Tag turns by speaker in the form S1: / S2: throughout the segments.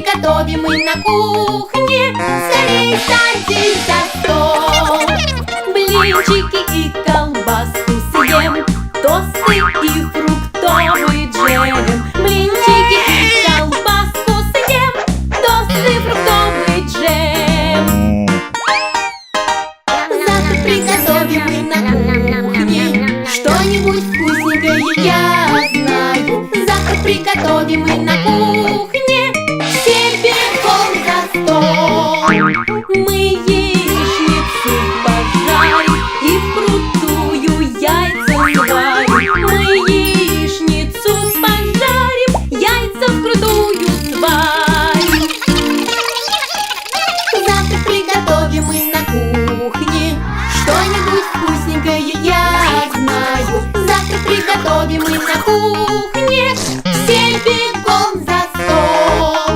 S1: приготовим мы на кухне. Скорей садись за стол. Блинчики и колбаску съем, тосты и фруктовый джем. Блинчики и колбаску съем, тосты и фруктовый джем. Завтра приготовим мы на кухне что-нибудь вкусненькое, я знаю. Завтра приготовим мы на кухне все бегом за стол. Мы яичницу пожарим и вкрутую яйца сварим. Мы яичницу пожарим, яйца вкрутую сварим. Завтра приготовим мы на кухне что-нибудь вкусненькое, я знаю. Завтра приготовим мы на кухне все бегом за стол.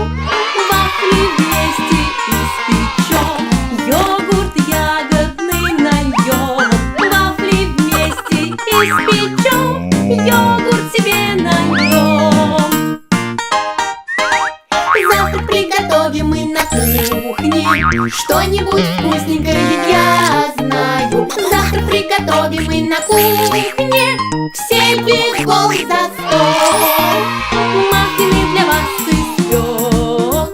S1: Вафли вместе испечем, йогурт ягодный нальем. Вафли вместе испечем, йогурт себе нальем. Завтра приготовим мы на кухне что-нибудь вкусненькое, я знаю. Завтра приготовим мы на кухне все бегом за стол. Маффины для вас испек,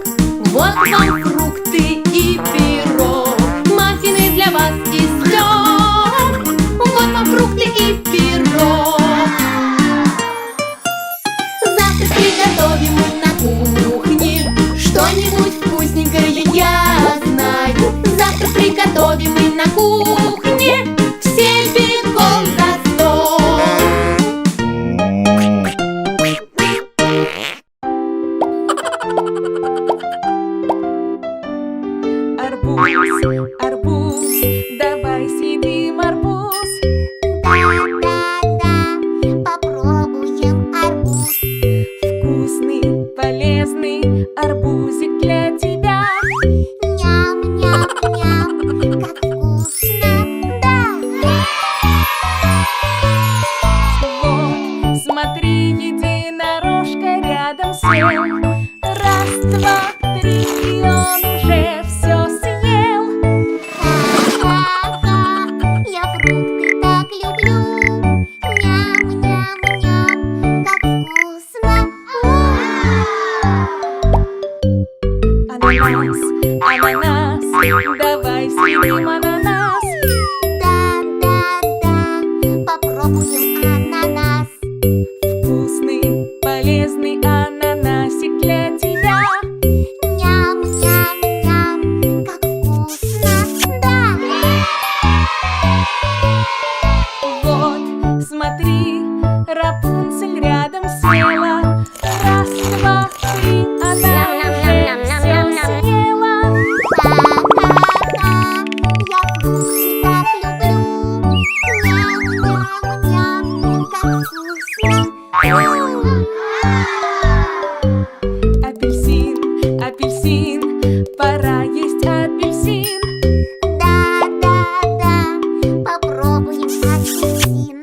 S1: вот вам фрукты и пирог. Маффины для вас испек, вот вам фрукты и пирог. Завтра приготовим мы на кухне что-нибудь вкусненькое, я знаю. Завтра приготовим мы на кухне все бегом за стол.
S2: Арбуз, арбуз, давай съедим арбуз.
S3: Да-да-да, попробуем арбуз.
S2: Вкусный, полезный арбузик для тебя.
S3: Ням-ням-ням, как вкусно, да.
S2: Вот, смотри, единорожка рядом сел. Раз, два, три, он уже все съел.
S3: Ха-ха-ха, я фрукты так люблю. Ням-ням-ням, как вкусно.
S2: Ананас, ананас, давай съедим ананас.
S3: Да-да-да, попробуем ананас.
S2: Вкусный, полезный ананасик для тебя.
S3: Ням-ням-ням, как вкусно, да.
S2: Вот, смотри, Рапунцель рядом села. Раз, два, три, она уже все съела.
S3: Ха-ха-ха, я фрукты так люблю. Ням-ням-ням, как вкусно.
S2: Апельсин, апельсин, пора есть апельсин.
S3: Да-да-да, попробуем апельсин.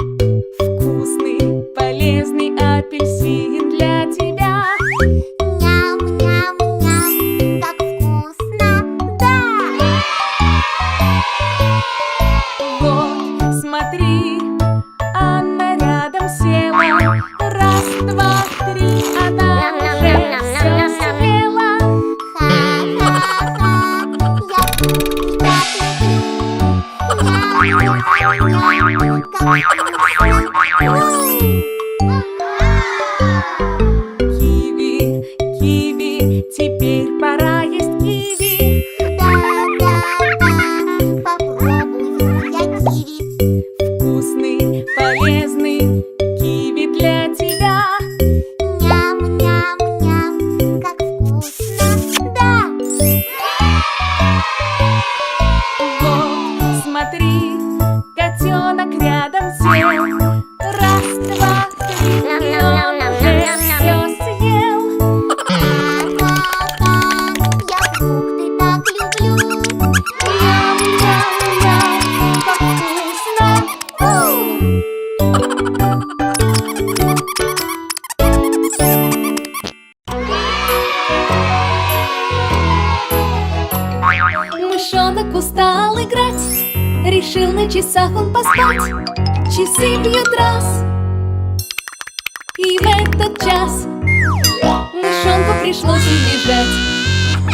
S2: Вкусный, полезный апельсин для тебя.
S3: Ням-ням-ням, как вкусно, да.
S2: Вот, смотри, Анна рядом села. Раз, два, три, она уже все съела.
S3: Ха-ха-ха, я фрукты так люблю. Ням-ням-ням, как вкусно.
S2: Киви, киви, теперь пора есть киви.
S3: Да-да-да, попробую я киви.
S2: Вкусный, полезный киви для тебя.
S3: Ням-ням-ням, как вкусно, да.
S2: Вот, смотри, котенок рядом сел. Раз, два, три, и он уже все съел.
S3: Ха-ха-ха, я фрукты так люблю.
S2: Ням-ням-ням, как вкусно. решил на часах он поспать. Часы бьют раз, и в этот час мышонку пришлось убежать.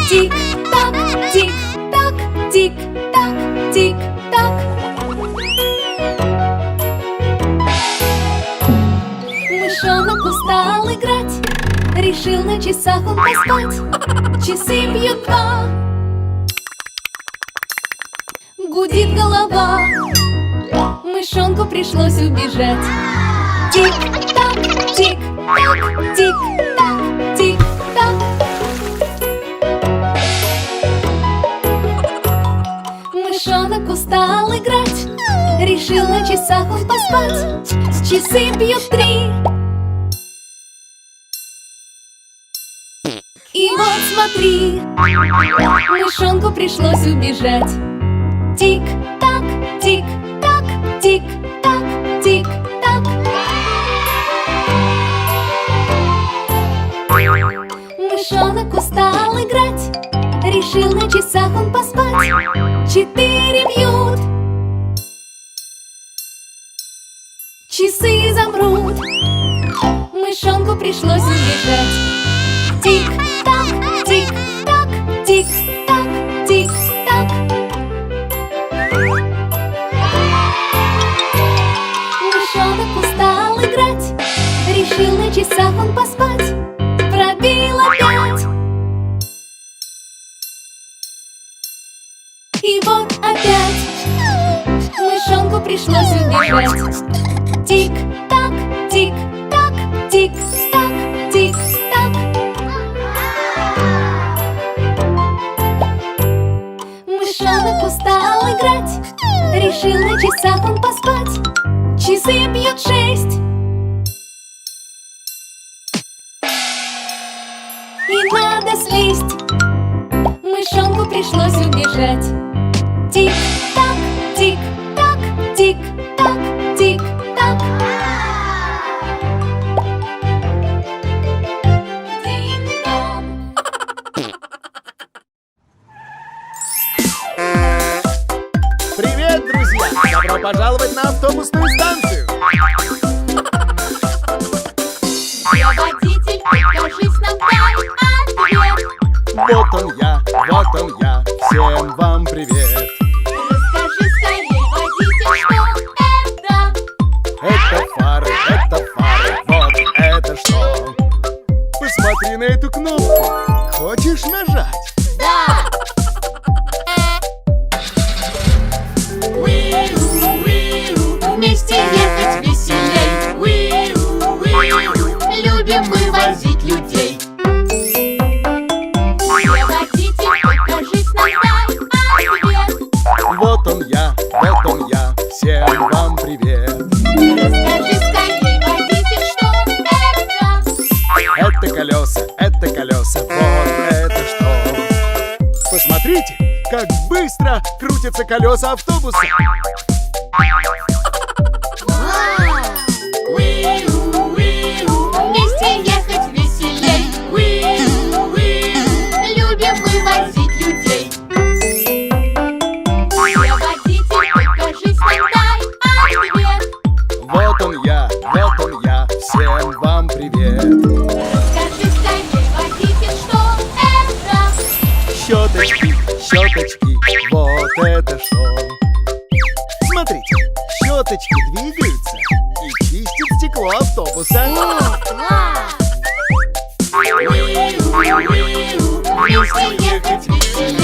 S2: Тик-так, тик-так, тик-так, тик-так. Мышонок устал играть, решил на часах он поспать. Часы бьют два, гудит голова, мышонку пришлось убежать. Тик-так, тик-так, тик-так, тик-так. Мышонок устал играть, решил на часах он поспать. Часы бьют три, и вот смотри, мышонку пришлось убежать. Тик-так, тик-так, тик-так, тик-так. Мышонок устал играть, решил на часах он поспать. 4 бьют, часы замрут, мышонку пришлось убежать. Тик-так, тик-так, тик-так, тик-так. Мышонок устал играть, решил на часах он поспать. Пробило 5, и вот опять мышонку пришлось убежать. Тик-так, тик-так, тик-так, тик-так. Мышонок устал играть, решил на часах он поспать. Часы бьют 6, и надо слезть, мышонку пришлось убежать. Тик-так, тик-так, тик-так, тик-так. Динь-дон.
S4: Привет, друзья! Добро пожаловать на автобусную станцию!
S1: Я водитель, покажись нам, дай ответ.
S4: Вот он я, всем вам привет!
S1: Расскажи скорее, водитель, что это?
S4: Это фары, вот это что? Посмотри на эту кнопку! Хочешь нажать?
S1: Да! Вместе ехать веселей. Любим мы возить людей. Я водитель, покажись нам, дай ответ.
S4: Вот он я, всем вам привет!
S1: Расскажи скорее, водитель, что это?
S4: Это колеса, вот это что? Посмотрите, как быстро крутятся колеса автобуса!
S1: Вместе ехать веселей. Любим мы возить людей. Я водитель, покажись нам, дай ответ.
S4: Вот он я, всем вам привет!
S1: Скажи скорее, водитель, что это?
S4: Щеточки, вот это что? Смотрите, щеточки двигаются и чистят стекло автобуса.
S1: Вместе ехать веселей.